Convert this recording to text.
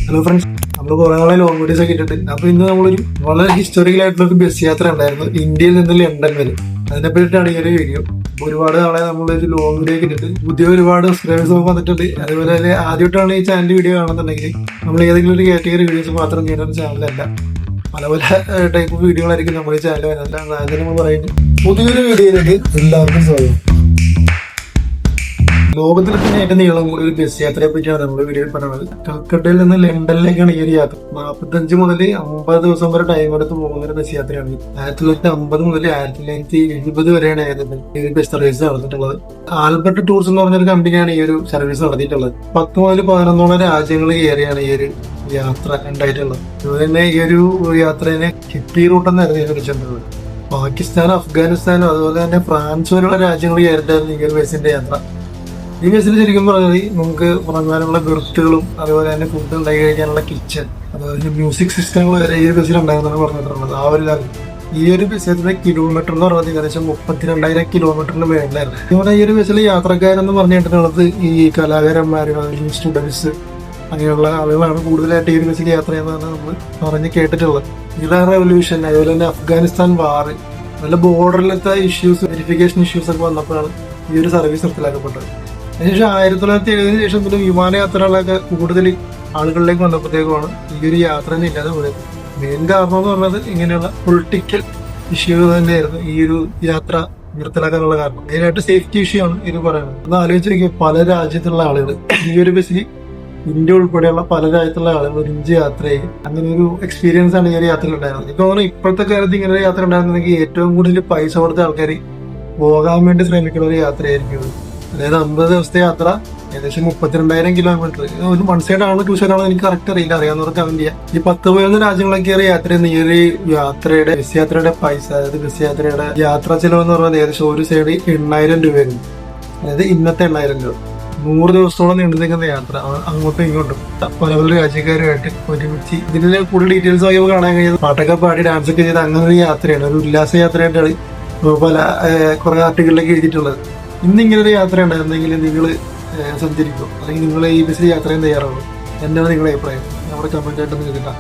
Hello friends, നമ്മൾ കുറെ നാളെ ലോങ് വീഡിയോസ് ഒക്കെ ഇട്ടിട്ടുണ്ട്. അപ്പൊ ഇന്ന് നമ്മളൊരു വളരെ ഹിസ്റ്റോറിക്കൽ ആയിട്ടുള്ള ഒരു ബസ് യാത്ര ഉണ്ടായിരുന്നു ഇന്ത്യയിൽ നിന്ന് ലണ്ടൻ വരെ. അതിനെ പറ്റിയിട്ടാണ് ഈ ഒരു വീഡിയോ. ഒരുപാട് നാളെ നമ്മളൊരു ലോങ് വീഡിയോ ഒക്കെ ഇട്ടിട്ട് പുതിയ ഒരുപാട് സബ്സ്ക്രൈബേഴ്സ് ഒക്കെ വന്നിട്ടുണ്ട്. അതുപോലെ തന്നെ ആദ്യമായിട്ടാണ് ഈ ചാനൽ വീഡിയോ കാണുന്നുണ്ടെങ്കിൽ നമ്മൾ ഏതെങ്കിലും ഒരു കാറ്റഗറി വീഡിയോസ് മാത്രം ചെയ്യുന്ന ഒരു ചാനലല്ല. പല പല ടൈപ്പ് വീഡിയോകളായിരിക്കും നമ്മുടെ ഈ ചാനൽ വരുന്നത്. അതിന് നമ്മൾ പറയുന്നത് പുതിയൊരു വീഡിയോയിലേക്ക് എല്ലാവർക്കും സ്വാഗതം. ലോകത്തിൽ തന്നെ ഏറ്റവും നീളം കൂടി ഒരു ബസ് യാത്രയെ പറ്റിയാണ് നമ്മൾ വീഡിയോയിൽ പറയുന്നത്. കൽക്കട്ടയിൽ നിന്ന് ലണ്ടനിലേക്കാണ് ഈ ഒരു യാത്ര. 45 മുതൽ 50 ദിവസം വരെ ടൈം എടുത്ത് പോകുന്ന ഒരു ബസ് യാത്രയാണ്. 1950 മുതൽ 1970 വരെയാണ് ഈ ഒരു ബസ് സർവീസ് നടന്നിട്ടുള്ളത്. ആൽബർട്ട് ടൂർസ് എന്ന് പറഞ്ഞൊരു കമ്പനിയാണ് ഈ ഒരു സർവീസ് നടത്തിയിട്ടുള്ളത്. 10 മുതൽ 11 രാജ്യങ്ങൾ കയറിയാണ് ഈ ഒരു യാത്ര ഉണ്ടായിട്ടുള്ളത്. അതുപോലെ തന്നെ ഈ ഒരു യാത്രയെ ഹിപ്പി റൂട്ട് എന്നായിരുന്നു വിളിച്ചിട്ടുള്ളത്. പാകിസ്ഥാൻ, അഫ്ഗാനിസ്ഥാനും അതുപോലെ തന്നെ ഫ്രാൻസ് പോലുള്ള രാജ്യങ്ങൾ കയറിയിട്ടായിരുന്നു ഈ ഒരു ബസിന്റെ യാത്ര. ഈ ബസ്സിൽ ശരിക്കും പറഞ്ഞാൽ നമുക്ക് ഉറങ്ങാനുള്ള ബെർത്തുകളും അതുപോലെ തന്നെ ഫുഡ് ഉണ്ടാക്കി കഴിക്കാനുള്ള കിച്ചൺ, അതുപോലെ മ്യൂസിക് സിസ്റ്റങ്ങൾ വരെ ഈ ഒരു ബസ്സിൽ ഉണ്ടാകുന്നതാണ് പറഞ്ഞിട്ടുള്ളത്. ആ ഒരു കാര്യം ഈ ഒരു ബസ്സിന്റെ കിലോമീറ്റർ എന്ന് പറയുന്നത് ഏകദേശം 32,000 കിലോമീറ്ററിന് മേളിലായിരുന്നു. അതുപോലെ ഈ ഒരു ബസ്സിലെ യാത്രക്കാരെന്ന് പറഞ്ഞിട്ടുള്ളത് ഈ കലാകാരന്മാർ, സ്റ്റുഡൻസ്, അങ്ങനെയുള്ള ആളുകളാണ് കൂടുതലായിട്ട് ഈ ഒരു ബസ്സിൽ യാത്ര ചെയ്യുന്നതാണ് നമ്മൾ പറഞ്ഞ് കേട്ടിട്ടുള്ളത്. ഇറാൻ റെവല്യൂഷൻ, അതുപോലെ തന്നെ അഫ്ഗാനിസ്ഥാൻ വാർ, നല്ല ബോർഡറിലത്തെ ഇഷ്യൂസ്, വെരിഫിക്കേഷൻ ഇഷ്യൂസ് ഒക്കെ വന്നപ്പോഴാണ് ഈ ഒരു സർവീസ് നിർത്തലാക്കപ്പെട്ടത്. അതിനുശേഷം 1970 ശേഷം പിന്നെ വിമാനയാത്രകളൊക്കെ കൂടുതൽ ആളുകളിലേക്ക് വന്നപ്പോഴത്തേക്കുമാണ് ഈ ഒരു യാത്ര തന്നെ ഇല്ലാതെ പോയത്. മെയിൻ കാരണം എന്ന് പറഞ്ഞത് ഇങ്ങനെയുള്ള പൊളിറ്റിക്കൽ ഇഷ്യൂ തന്നെയായിരുന്നു ഈ ഒരു യാത്ര നിർത്തലാക്കാനുള്ള കാരണം. മെയിനായിട്ട് സേഫ്റ്റി ഇഷ്യൂ ആണ് ഇത് പറയുന്നത്. ഒന്ന് ആലോചിച്ച് നോക്കിയാൽ പല രാജ്യത്തുള്ള ആളുകൾ ഈ ഒരു ബസ്സിൽ, ഇന്ത്യ ഉൾപ്പെടെയുള്ള പല രാജ്യത്തുള്ള ആളുകൾ ഒരുമിച്ച് യാത്ര ചെയ്യും. അങ്ങനെ ഒരു എക്സ്പീരിയൻസ് ആണ് ഈ ഒരു യാത്രയിൽ ഉണ്ടായിരുന്നത്. എനിക്ക് തോന്നുന്നു ഇപ്പോഴത്തെ കാലത്ത് ഇങ്ങനെ ഒരു യാത്ര ഉണ്ടായിരുന്നെങ്കിൽ ഏറ്റവും കൂടുതൽ പൈസ കൊടുത്ത ആൾക്കാർ പോകാൻ വേണ്ടി ശ്രമിക്കുന്ന ഒരു യാത്രയായിരിക്കും. അതായത് 50 ദിവസത്തെ യാത്ര, ഏകദേശം 32,000 കിലോമീറ്റർ. ഒരു വൺ സൈഡ് ആണോ ടു സൈഡ് ആണോ എനിക്ക് കറക്റ്റ് അറിയില്ല, അറിയാവുന്നവർക്ക് കമന്റ് ചെയ്യാം. ഈ 10-11 രാജ്യങ്ങളൊക്കെ യാത്ര ചെയ്യുന്ന ഈ ഒരു യാത്രയുടെ ബസ് യാത്രയുടെ പൈസ, അതായത് ബസ് യാത്രയുടെ യാത്രാ ചെലവ് എന്ന് പറയുന്നത് ഏകദേശം ഒരു സൈഡ് 8,000 രൂപയായിരുന്നു. അതായത് ഇന്നത്തെ 8,000 രൂപ. 100 ദിവസത്തോളം നീണ്ടു നിൽക്കുന്ന യാത്ര, അങ്ങോട്ടും ഇങ്ങോട്ടും പല പല രാജ്യക്കാരുമായിട്ട് ഒരുമിച്ച്. ഇതിന്റെ കൂടുതൽ ഡീറ്റെയിൽസ് ആയി കാണാൻ കഴിയുന്നത് പാട്ടൊക്കെ പാടി ഡാൻസ് ഒക്കെ ചെയ്ത് അങ്ങനെ ഒരു യാത്രയാണ്, ഒരു ഉല്ലാസ യാത്രയായിട്ടാണ് പല കുറെ ആർട്ടികളിലേക്ക് എഴുതിയിട്ടുള്ളത്. ഇന്നിങ്ങനെ ഒരു യാത്ര ഉണ്ടായിരുന്നെങ്കിൽ നിങ്ങൾ സഞ്ചരിക്കുമോ, അല്ലെങ്കിൽ നിങ്ങൾ ഈ ബസ്സിൽ യാത്ര ചെയ്യാൻ തയ്യാറാണോ? എന്താണ് നിങ്ങളുടെ അഭിപ്രായം? നമ്മുടെ കമന്റ് ആയിട്ട് നിങ്ങൾക്ക് കിട്ടാം.